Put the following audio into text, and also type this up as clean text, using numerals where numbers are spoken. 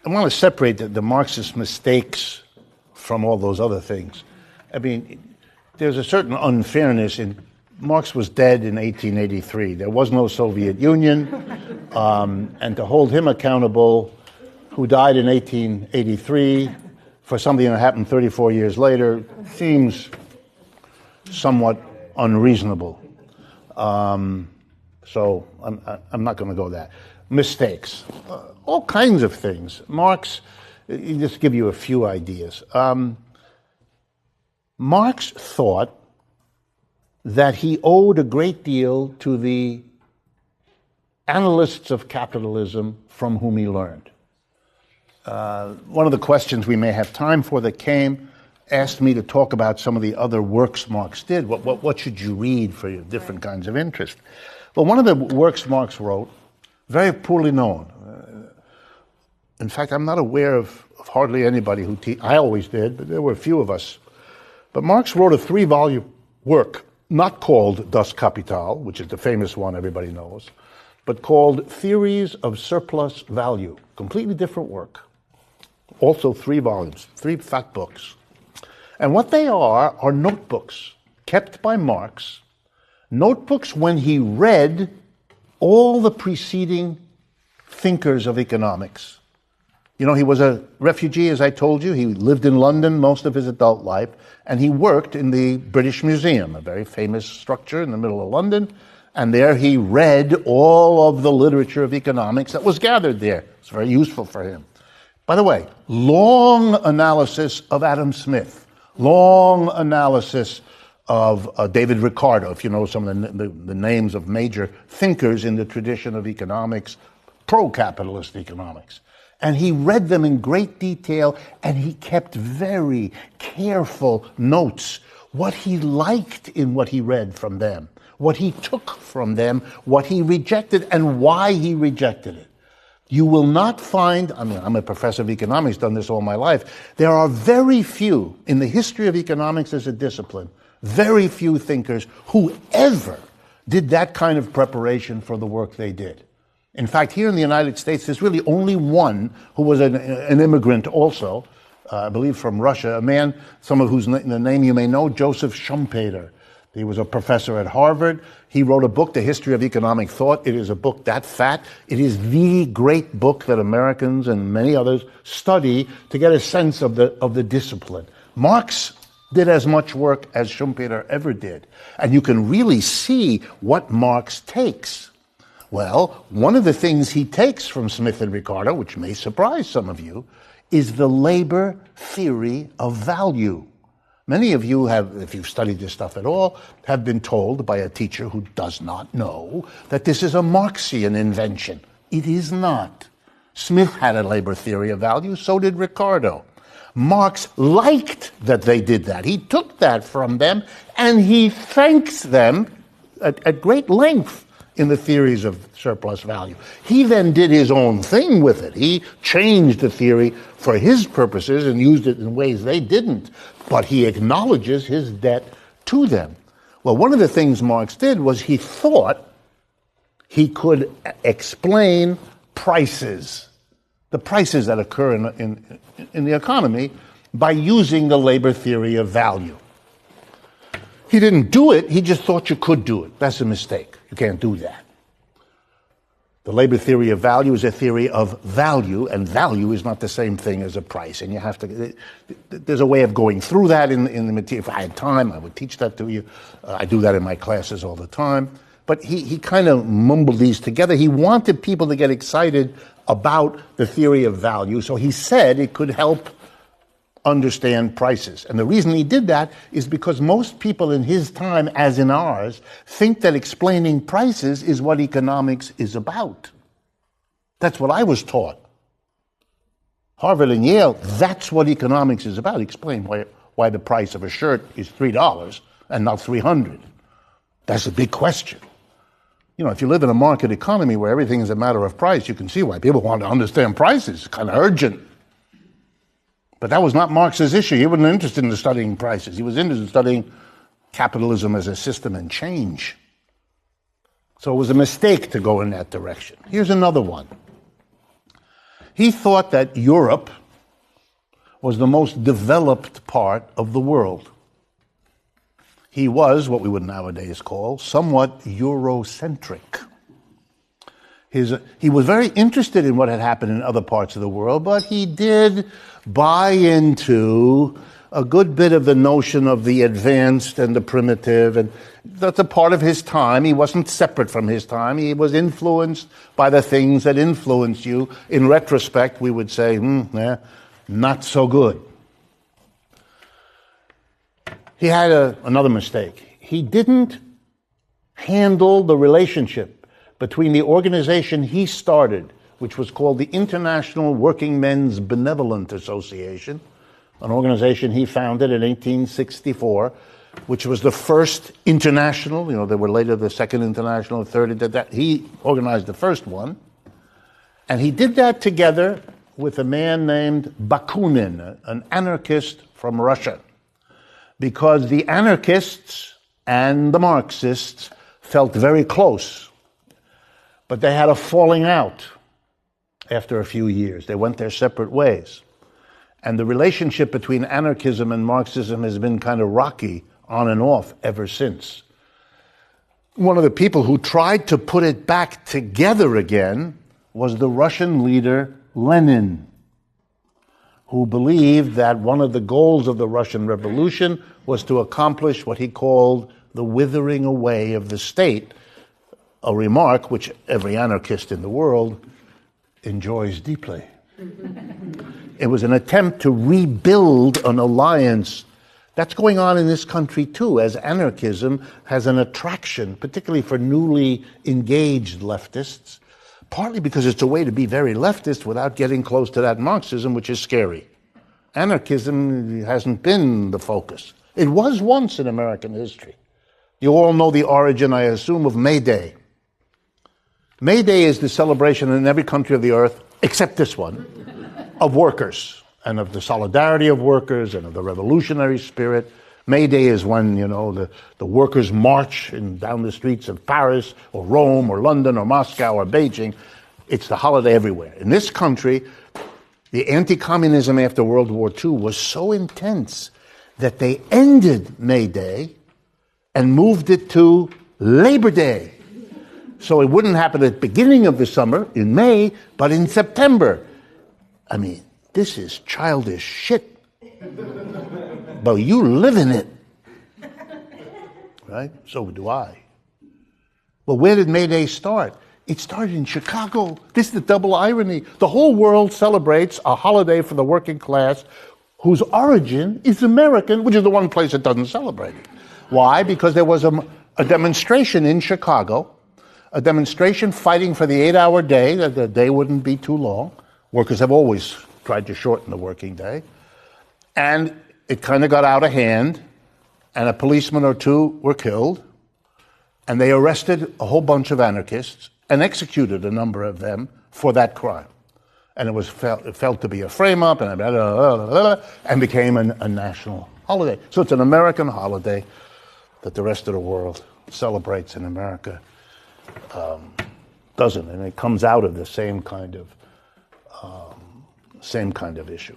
I want to separate the Marxist mistakes from all those other things. I mean, there's a certain unfairness in Marx was dead in 1883. There was no Soviet Union, and to hold him accountable, who died in 1883, for something that happened 34 years later, seems somewhat unreasonable. So I'm not going to go there. Mistakes, all kinds of things. Marx, just give you a few ideas. Marx thought that he owed a great deal to the analysts of capitalism from whom he learned. One of the questions we may have time for that came asked me to talk about some of the other works Marx did. What should you read for your different kinds of interest? Well, one of the works Marx wrote, very poorly known. In fact, I'm not aware of hardly anybody who I always did, but there were a few of us. But Marx wrote a 3-volume work, not called Das Kapital, which is the famous one everybody knows, but called Theories of Surplus Value. Completely different work. Also 3 volumes, 3 fat books. And what they are notebooks kept by Marx, notebooks when he read all the preceding thinkers of economics. You know, he was a refugee, as I told you. He lived in London most of his adult life, and he worked in the British Museum, a very famous structure in the middle of London. And there he read all of the literature of economics that was gathered there. It's very useful for him. By the way, long analysis of Adam Smith, long analysis of David Ricardo, if you know some of the names of major thinkers in the tradition of economics, pro-capitalist economics. And he read them in great detail, and he kept very careful notes, what he liked in what he read from them, what he took from them, what he rejected, and why he rejected it. You will not find, I mean, I'm a professor of economics, done this all my life. There are very few in the history of economics as a discipline, very few thinkers who ever did that kind of preparation for the work they did. In fact, here in the United States, there's really only one who was an immigrant also, I believe from Russia, a man, some of whose the name you may know, Joseph Schumpeter. He was a professor at Harvard. He wrote a book, The History of Economic Thought. It is a book that fat. It is the great book that Americans and many others study to get a sense of the discipline. Marx did as much work as Schumpeter ever did. And you can really see what Marx takes. Well, one of the things he takes from Smith and Ricardo, which may surprise some of you, is the labor theory of value. Many of you have, if you've studied this stuff at all, have been told by a teacher who does not know that this is a Marxian invention. It is not. Smith had a labor theory of value, so did Ricardo. Marx liked that they did that. He took that from them, and he thanks them at great length in the theories of surplus value. He then did his own thing with it. He changed the theory for his purposes and used it in ways they didn't. But he acknowledges his debt to them. Well, one of the things Marx did was he thought he could explain prices, the prices that occur in the economy, by using the labor theory of value. He didn't do it, he just thought you could do it. That's a mistake. You can't do that. The labor theory of value is a theory of value, and value is not the same thing as a price. And you have to, there's a way of going through that in the material. If I had time, I would teach that to you. I do that in my classes all the time. But he kind of mumbled these together. He wanted people to get excited about the theory of value, so he said it could help understand prices. And the reason he did that is because most people in his time, as in ours, think that explaining prices is what economics is about. That's what I was taught. Harvard and Yale, that's what economics is about. Explain why the price of a shirt is $3 and not $300. That's a big question. You know, if you live in a market economy where everything is a matter of price, you can see why people want to understand prices. It's kind of urgent. But that was not Marx's issue. He wasn't interested in studying prices. He was interested in studying capitalism as a system and change. So it was a mistake to go in that direction. Here's another one. He thought that Europe was the most developed part of the world. He was, what we would nowadays call, somewhat Eurocentric. He was very interested in what had happened in other parts of the world, but he did buy into a good bit of the notion of the advanced and the primitive, and that's a part of his time. He wasn't separate from his time. He was influenced by the things that influenced you. In retrospect, we would say, not so good. He had another mistake. He didn't handle the relationship between the organization he started, which was called the International Working Men's Benevolent Association, an organization he founded in 1864, which was the first international. There were later the Second International, the Third. He organized the first one. And he did that together with a man named Bakunin, an anarchist from Russia, because the anarchists and the Marxists felt very close, but they had a falling out after a few years. They went their separate ways. And the relationship between anarchism and Marxism has been kind of rocky on and off ever since. One of the people who tried to put it back together again was the Russian leader Lenin, who believed that one of the goals of the Russian Revolution was to accomplish what he called the withering away of the state, a remark which every anarchist in the world enjoys deeply. It was an attempt to rebuild an alliance. That's going on in this country too, as anarchism has an attraction, particularly for newly engaged leftists, partly because it's a way to be very leftist without getting close to that Marxism, which is scary. Anarchism hasn't been the focus. It was once in American history. You all know the origin, I assume, of May Day. May Day is the celebration in every country of the earth, except this one, of workers, and of the solidarity of workers, and of the revolutionary spirit. May Day is when, the workers march down the streets of Paris, or Rome, or London, or Moscow, or Beijing. It's the holiday everywhere. In this country, the anti-communism after World War II was so intense that they ended May Day and moved it to Labor Day. So it wouldn't happen at the beginning of the summer, in May, but in September. I mean, this is childish shit. But you live in it. Right? So do I. Well, where did May Day start? It started in Chicago. This is the double irony. The whole world celebrates a holiday for the working class whose origin is American, which is the one place that doesn't celebrate it. Why? Because there was a demonstration in Chicago, a demonstration fighting for the 8-hour day, that the day wouldn't be too long. Workers have always tried to shorten the working day. And it kind of got out of hand, and a policeman or two were killed, and they arrested a whole bunch of anarchists and executed a number of them for that crime. And it was felt to be a frame-up, and became a national holiday. So it's an American holiday that the rest of the world celebrates, and America doesn't. And it comes out of the same kind of issue.